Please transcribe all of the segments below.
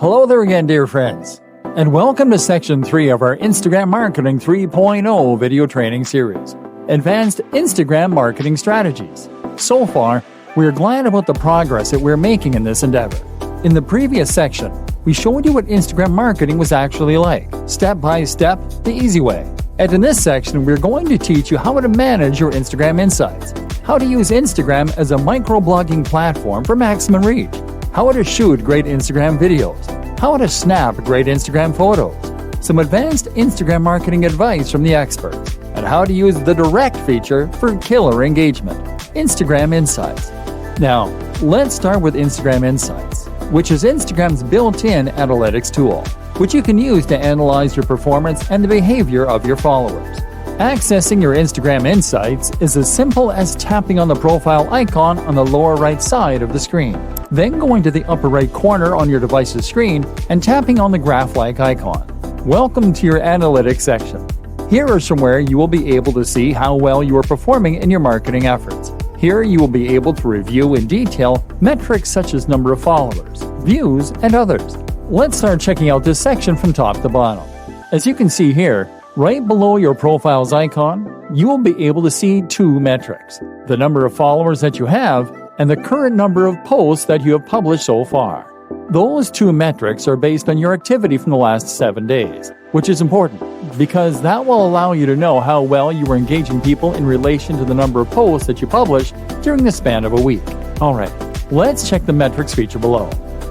Hello there again, dear friends, and welcome to Section 3 of our Instagram Marketing 3.0 video training series, Advanced Instagram Marketing Strategies. So far, we are glad about the progress that we're making in this endeavor. In the previous section, we showed you what Instagram marketing was actually like, step by step, the easy way. And in this section, we're going to teach you how to manage your Instagram insights, how to use Instagram as a microblogging platform for maximum reach, how to shoot great Instagram videos, how to snap great Instagram photos, some advanced Instagram marketing advice from the experts, and how to use the direct feature for killer engagement, Instagram Insights. Now, let's start with Instagram Insights, which is Instagram's built-in analytics tool, which you can use to analyze your performance and the behavior of your followers. Accessing your Instagram Insights is as simple as tapping on the profile icon on the lower right side of the screen, then going to the upper right corner on your device's screen and tapping on the graph-like icon. Welcome to your analytics section. Here is from where you will be able to see how well you are performing in your marketing efforts. Here you will be able to review in detail metrics such as number of followers, views, and others. Let's start checking out this section from top to bottom. As you can see here, right below your profile's icon, you will be able to see two metrics: the number of followers that you have and the current number of posts that you have published so far. Those two metrics are based on your activity from the last 7 days, which is important because that will allow you to know how well you are engaging people in relation to the number of posts that you publish during the span of a week. Alright, let's check the metrics feature below.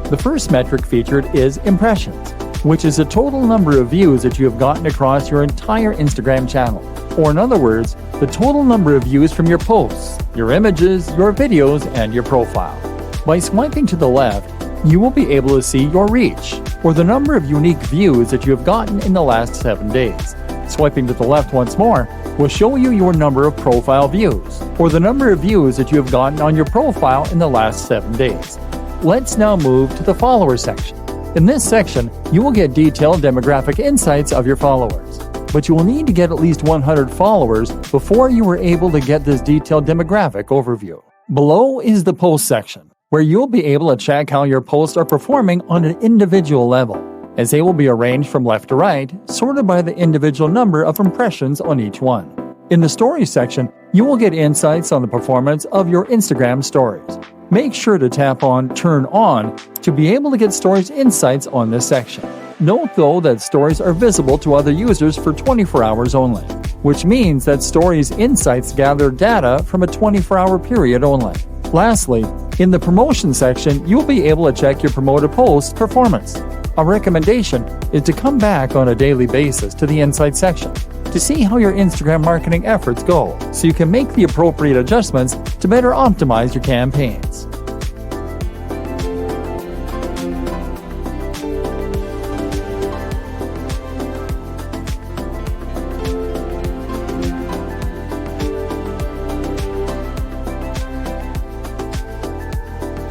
The first metric featured is impressions, which is the total number of views that you have gotten across your entire Instagram channel. Or in other words, the total number of views from your posts, your images, your videos, and your profile. By swiping to the left, you will be able to see your reach, or the number of unique views that you have gotten in the last 7 days. Swiping to the left once more will show you your number of profile views, or the number of views that you have gotten on your profile in the last 7 days. Let's now move to the follower section. In this section, you will get detailed demographic insights of your followers, but you will need to get at least 100 followers before you are able to get this detailed demographic overview. Below is the post section, where you'll be able to check how your posts are performing on an individual level, as they will be arranged from left to right, sorted by the individual number of impressions on each one. In the stories section, you will get insights on the performance of your Instagram stories. Make sure to tap on Turn On to be able to get stories insights on this section. Note though that stories are visible to other users for 24 hours only, which means that stories insights gather data from a 24-hour period only. Lastly, in the promotion section, you'll be able to check your promoted post performance. A recommendation is to come back on a daily basis to the Insights section to see how your Instagram marketing efforts go, so you can make the appropriate adjustments to better optimize your campaigns.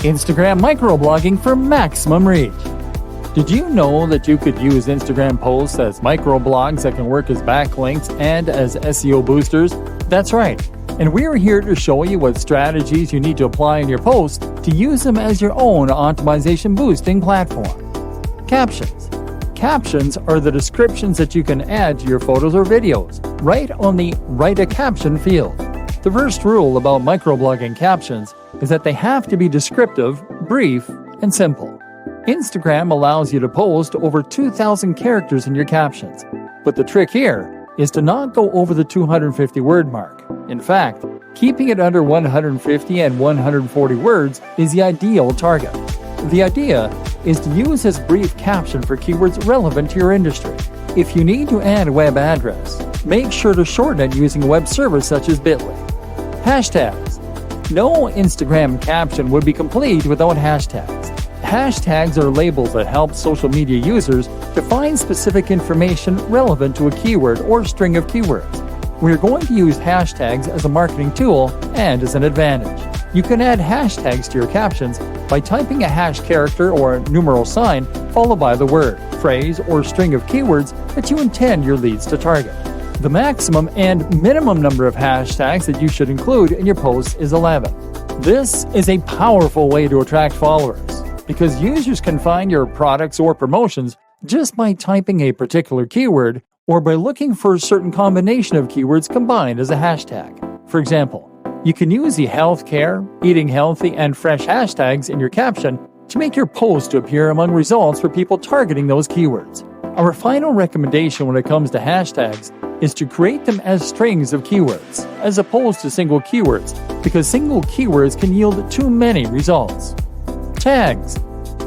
Instagram microblogging for maximum reach. Did you know that you could use Instagram posts as microblogs that can work as backlinks and as SEO boosters? That's right, and we're here to show you what strategies you need to apply in your posts to use them as your own optimization boosting platform. Captions. Captions are the descriptions that you can add to your photos or videos, right on the Write a Caption field. The first rule about microblogging captions is that they have to be descriptive, brief, and simple. Instagram allows you to post over 2,000 characters in your captions, but the trick here is to not go over the 250 word mark. In fact, keeping it under 150 and 140 words is the ideal target. The idea is to use this brief caption for keywords relevant to your industry. If you need to add a web address, make sure to shorten it using a web service such as Bitly. Hashtags. No Instagram caption would be complete without hashtags. Hashtags are labels that help social media users to find specific information relevant to a keyword or string of keywords. We're going to use hashtags as a marketing tool and as an advantage. You can add hashtags to your captions by typing a hash character or numeral sign followed by the word, phrase, or string of keywords that you intend your leads to target. The maximum and minimum number of hashtags that you should include in your posts is 11. This is a powerful way to attract followers. because users can find your products or promotions just by typing a particular keyword or by looking for a certain combination of keywords combined as a hashtag. For example, you can use the healthcare, eating healthy, and fresh hashtags in your caption to make your post to appear among results for people targeting those keywords. Our final recommendation when it comes to hashtags is to create them as strings of keywords, as opposed to single keywords, because single keywords can yield too many results. Tags.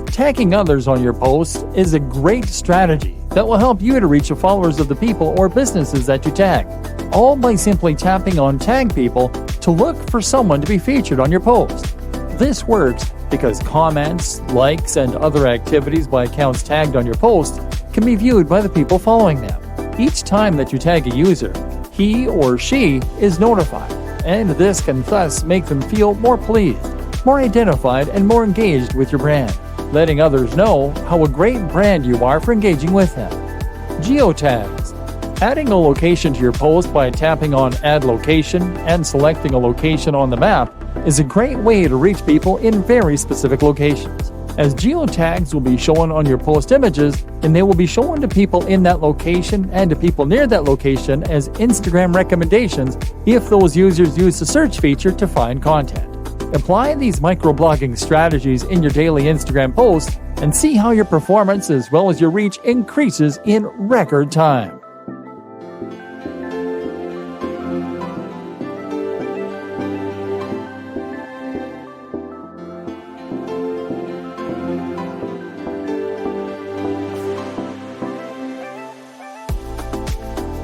Tagging others on your posts is a great strategy that will help you to reach the followers of the people or businesses that you tag, all by simply tapping on Tag People to look for someone to be featured on your post. This works because comments, likes, and other activities by accounts tagged on your post can be viewed by the people following them. Each time that you tag a user, he or she is notified, and this can thus make them feel more pleased, more identified, and more engaged with your brand, letting others know how a great brand you are for engaging with them. Geotags. Adding a location to your post by tapping on Add Location and selecting a location on the map is a great way to reach people in very specific locations, as geotags will be shown on your post images and they will be shown to people in that location and to people near that location as Instagram recommendations if those users use the search feature to find content. Apply these microblogging strategies in your daily Instagram posts and see how your performance as well as your reach increases in record time.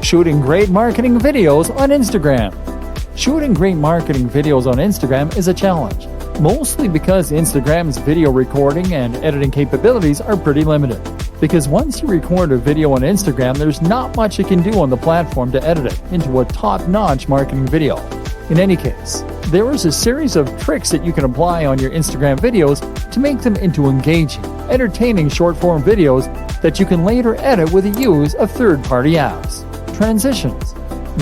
Shooting great marketing videos on Instagram. Shooting great marketing videos on Instagram is a challenge, mostly because Instagram's video recording and editing capabilities are pretty limited. Because once you record a video on Instagram, there's not much you can do on the platform to edit it into a top-notch marketing video. In any case, there is a series of tricks that you can apply on your Instagram videos to make them into engaging, entertaining short-form videos that you can later edit with the use of third-party apps. Transitions.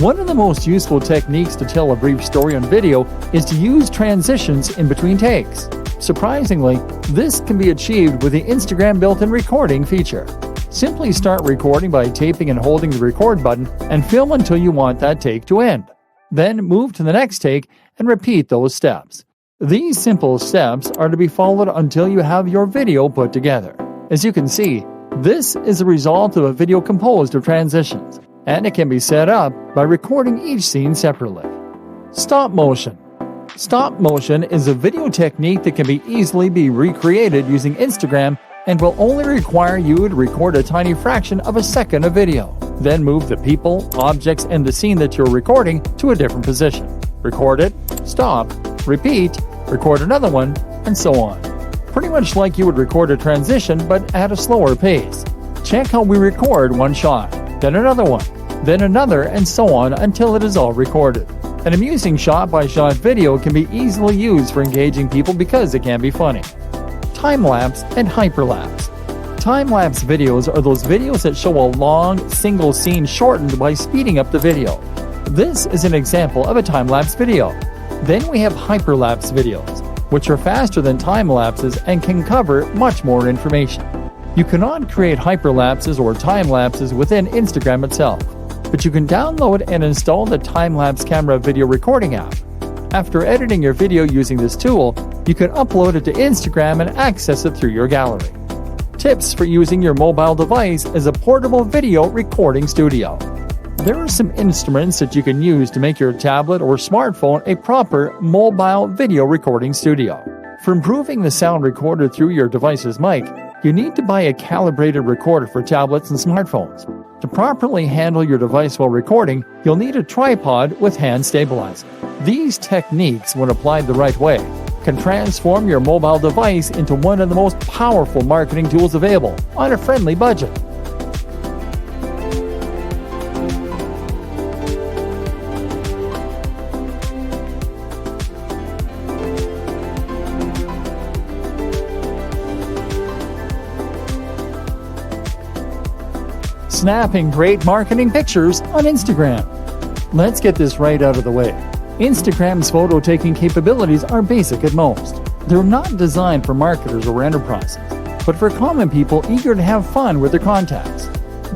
One of the most useful techniques to tell a brief story on video is to use transitions in between takes. Surprisingly, this can be achieved with the Instagram built-in recording feature. Simply start recording by taping and holding the record button and film until you want that take to end. Then move to the next take and repeat those steps. These simple steps are to be followed until you have your video put together. As you can see, this is a result of a video composed of transitions, and it can be set up by recording each scene separately. Stop motion. Stop motion is a video technique that can easily be recreated using Instagram and will only require you to record a tiny fraction of a second of video. Then move the people, objects, and the scene that you're recording to a different position. Record it, stop, repeat, record another one, and so on. Pretty much like you would record a transition but at a slower pace. Check how we record one shot, then another one, then another, and so on until it is all recorded. An amusing shot-by-shot video can be easily used for engaging people because it can be funny. Time-lapse and hyperlapse. Time-lapse videos are those videos that show a long, single scene shortened by speeding up the video. This is an example of a time-lapse video. Then we have hyperlapse videos, which are faster than time-lapses and can cover much more information. You cannot create hyperlapses or time-lapses within Instagram itself, but you can download and install the time-lapse camera video recording app. After editing your video using this tool, you can upload it to Instagram and access it through your gallery. Tips for using your mobile device as a portable video recording studio. There are some instruments that you can use to make your tablet or smartphone a proper mobile video recording studio. For improving the sound recorded through your device's mic, you need to buy a calibrated recorder for tablets and smartphones. To properly handle your device while recording, you'll need a tripod with hand stabilizer. These techniques, when applied the right way, can transform your mobile device into one of the most powerful marketing tools available on a friendly budget. Snapping great marketing pictures on Instagram. Let's get this right out of the way. Instagram's photo-taking capabilities are basic at most. They're not designed for marketers or enterprises, but for common people eager to have fun with their contacts.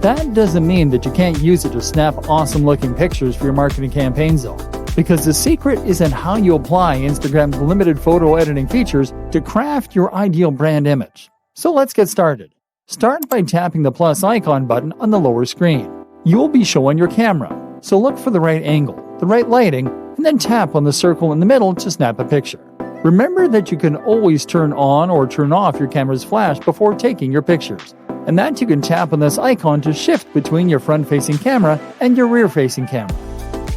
That doesn't mean that you can't use it to snap awesome-looking pictures for your marketing campaigns though, because the secret is in how you apply Instagram's limited photo editing features to craft your ideal brand image. So let's get started. Start by tapping the plus icon button on the lower screen. You'll be showing your camera, so look for the right angle, the right lighting, and then tap on the circle in the middle to snap a picture. Remember that you can always turn on or turn off your camera's flash before taking your pictures, and that you can tap on this icon to shift between your front-facing camera and your rear-facing camera.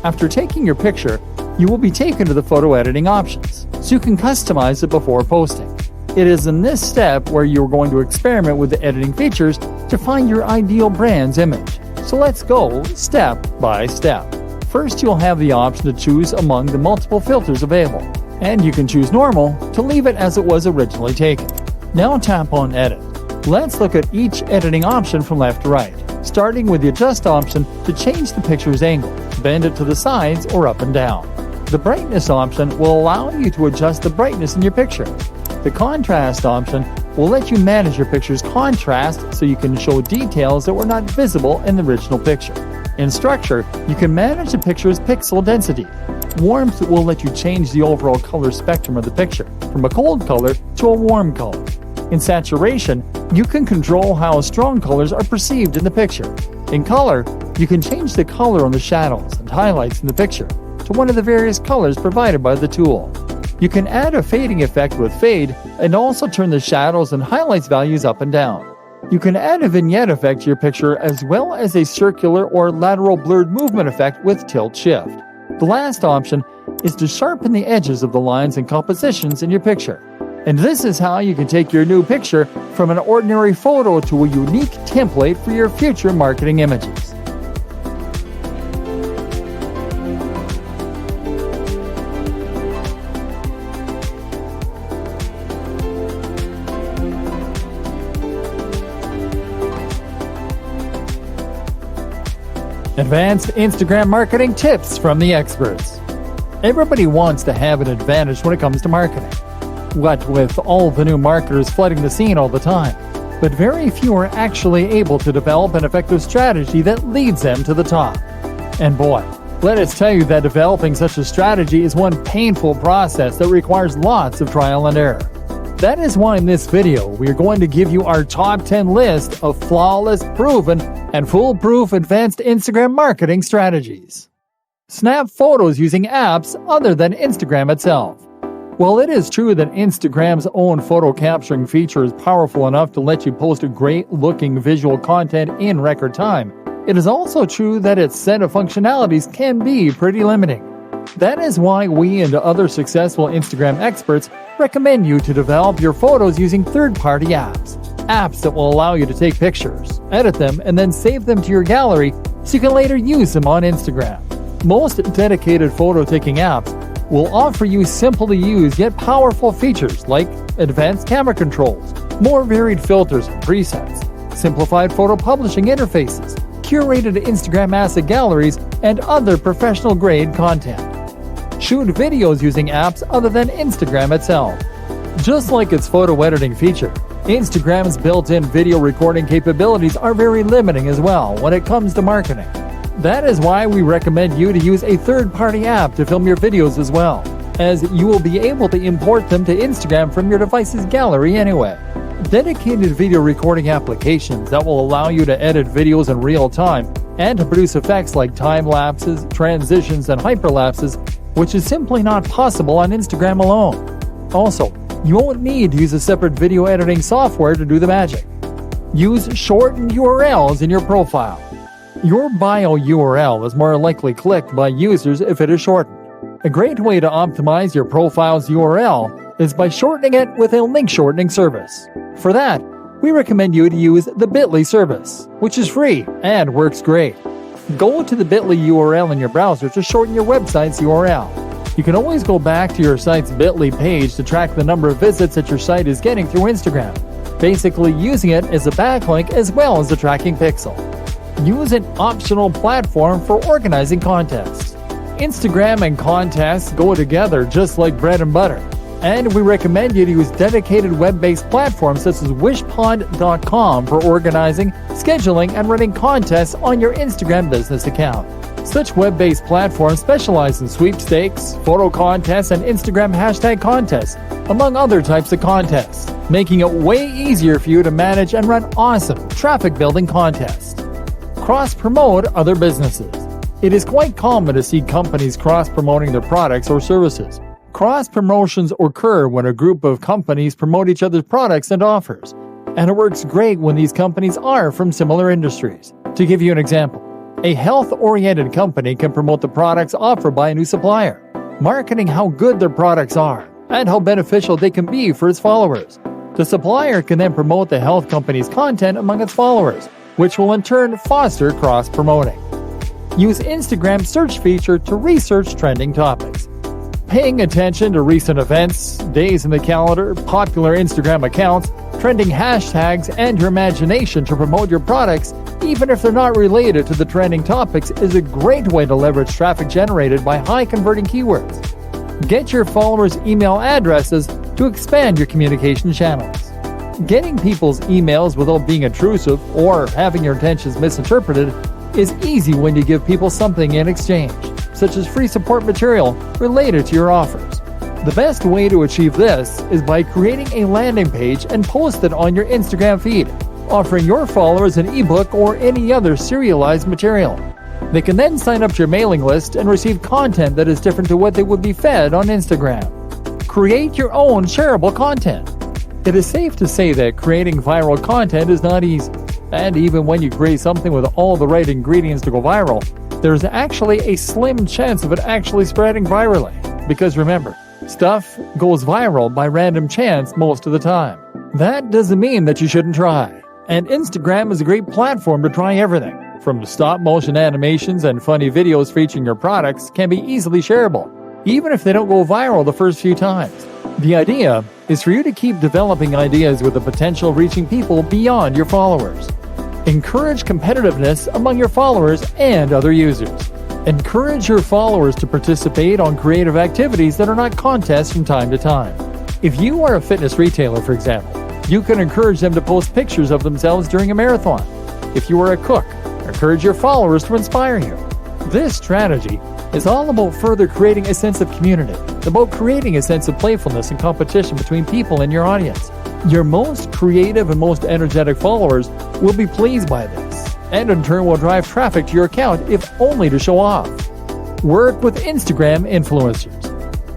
After taking your picture, you will be taken to the photo editing options, so you can customize it before posting. It is in this step where you're going to experiment with the editing features to find your ideal brand's image. So let's go step by step. First, you'll have the option to choose among the multiple filters available, and you can choose normal to leave it as it was originally taken. Now tap on Edit. Let's look at each editing option from left to right, starting with the Adjust option to change the picture's angle, bend it to the sides or up and down. The Brightness option will allow you to adjust the brightness in your picture. The Contrast option will let you manage your picture's contrast so you can show details that were not visible in the original picture. In Structure, you can manage the picture's pixel density. Warmth will let you change the overall color spectrum of the picture, from a cold color to a warm color. In Saturation, you can control how strong colors are perceived in the picture. In Color, you can change the color on the shadows and highlights in the picture to one of the various colors provided by the tool. You can add a fading effect with Fade and also turn the shadows and highlights values up and down. You can add a vignette effect to your picture as well as a circular or lateral blurred movement effect with Tilt Shift. The last option is to sharpen the edges of the lines and compositions in your picture. And this is how you can take your new picture from an ordinary photo to a unique template for your future marketing images. Advanced Instagram marketing tips from the experts. Everybody wants to have an advantage when it comes to marketing. What with all the new marketers flooding the scene all the time, but very few are actually able to develop an effective strategy that leads them to the top. And boy, let us tell you that developing such a strategy is one painful process that requires lots of trial and error. That is why in this video, we are going to give you our top 10 list of flawless, proven, and foolproof advanced Instagram marketing strategies. Snap photos using apps other than Instagram itself. While it is true that Instagram's own photo capturing feature is powerful enough to let you post great-looking visual content in record time, it is also true that its set of functionalities can be pretty limiting. That is why we and other successful Instagram experts recommend you to develop your photos using third-party apps. Apps that will allow you to take pictures, edit them, and then save them to your gallery so you can later use them on Instagram. Most dedicated photo-taking apps will offer you simple-to-use yet powerful features like advanced camera controls, more varied filters and presets, simplified photo publishing interfaces, curated Instagram asset galleries, and other professional-grade content. Shoot videos using apps other than Instagram itself. Just like its photo editing feature, Instagram's built-in video recording capabilities are very limiting as well when it comes to marketing. That is why we recommend you to use a third-party app to film your videos as well, as you will be able to import them to Instagram from your device's gallery anyway. Dedicated video recording applications that will allow you to edit videos in real time and to produce effects like time-lapses, transitions, and hyperlapses, which is simply not possible on Instagram alone. Also, you won't need to use a separate video editing software to do the magic. Use shortened URLs in your profile. Your bio URL is more likely clicked by users if it is shortened. A great way to optimize your profile's URL is by shortening it with a link shortening service. For that, we recommend you to use the Bitly service, which is free and works great. Go to the Bitly URL in your browser to shorten your website's URL. You can always go back to your site's Bitly page to track the number of visits that your site is getting through Instagram, basically using it as a backlink as well as a tracking pixel. Use an optional platform for organizing contests. Instagram and contests go together just like bread and butter. And we recommend you to use dedicated web-based platforms such as wishpod.com for organizing, scheduling, and running contests on your Instagram business account. Such web-based platforms specialize in sweepstakes, photo contests, and Instagram hashtag contests, among other types of contests, making it way easier for you to manage and run awesome traffic-building contests. Cross-promote other businesses. It is quite common to see companies cross-promoting their products or services. Cross-promotions occur when a group of companies promote each other's products and offers, and it works great when these companies are from similar industries. To give you an example, a health-oriented company can promote the products offered by a new supplier, marketing how good their products are and how beneficial they can be for its followers. The supplier can then promote the health company's content among its followers, which will in turn foster cross-promoting. Use Instagram's search feature to research trending topics. Paying attention to recent events, days in the calendar, popular Instagram accounts, trending hashtags, and your imagination to promote your products, even if they're not related to the trending topics, is a great way to leverage traffic generated by high-converting keywords. Get your followers' email addresses to expand your communication channels. Getting people's emails without being intrusive or having your intentions misinterpreted is easy when you give people something in exchange, such as free support material related to your offers. The best way to achieve this is by creating a landing page and post it on your Instagram feed, offering your followers an ebook or any other serialized material. They can then sign up to your mailing list and receive content that is different to what they would be fed on Instagram. Create your own shareable content. It is safe to say that creating viral content is not easy, and even when you create something with all the right ingredients to go viral, there's actually a slim chance of it actually spreading virally. Because remember, stuff goes viral by random chance most of the time. That doesn't mean that you shouldn't try. And Instagram is a great platform to try everything, from stop-motion animations and funny videos featuring your products can be easily shareable, even if they don't go viral the first few times. The idea is for you to keep developing ideas with the potential of reaching people beyond your followers. Encourage competitiveness among your followers and other users. Encourage your followers to participate on creative activities that are not contests from time to time. If you are a fitness retailer, for example, you can encourage them to post pictures of themselves during a marathon. If you are a cook, encourage your followers to inspire you. This strategy is all about further creating a sense of community, about creating a sense of playfulness and competition between people in your audience. Your most creative and most energetic followers will be pleased by this, and in turn will drive traffic to your account if only to show off. Work with Instagram influencers.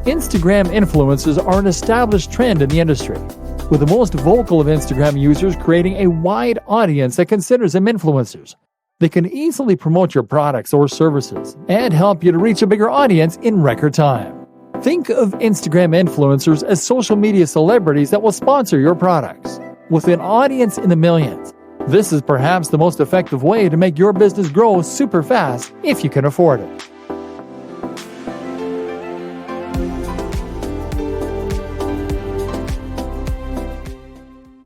Instagram influencers are an established trend in the industry, with the most vocal of Instagram users creating a wide audience that considers them influencers. They can easily promote your products or services and help you to reach a bigger audience in record time. Think of Instagram influencers as social media celebrities that will sponsor your products. With an audience in the millions, this is perhaps the most effective way to make your business grow super fast if you can afford it.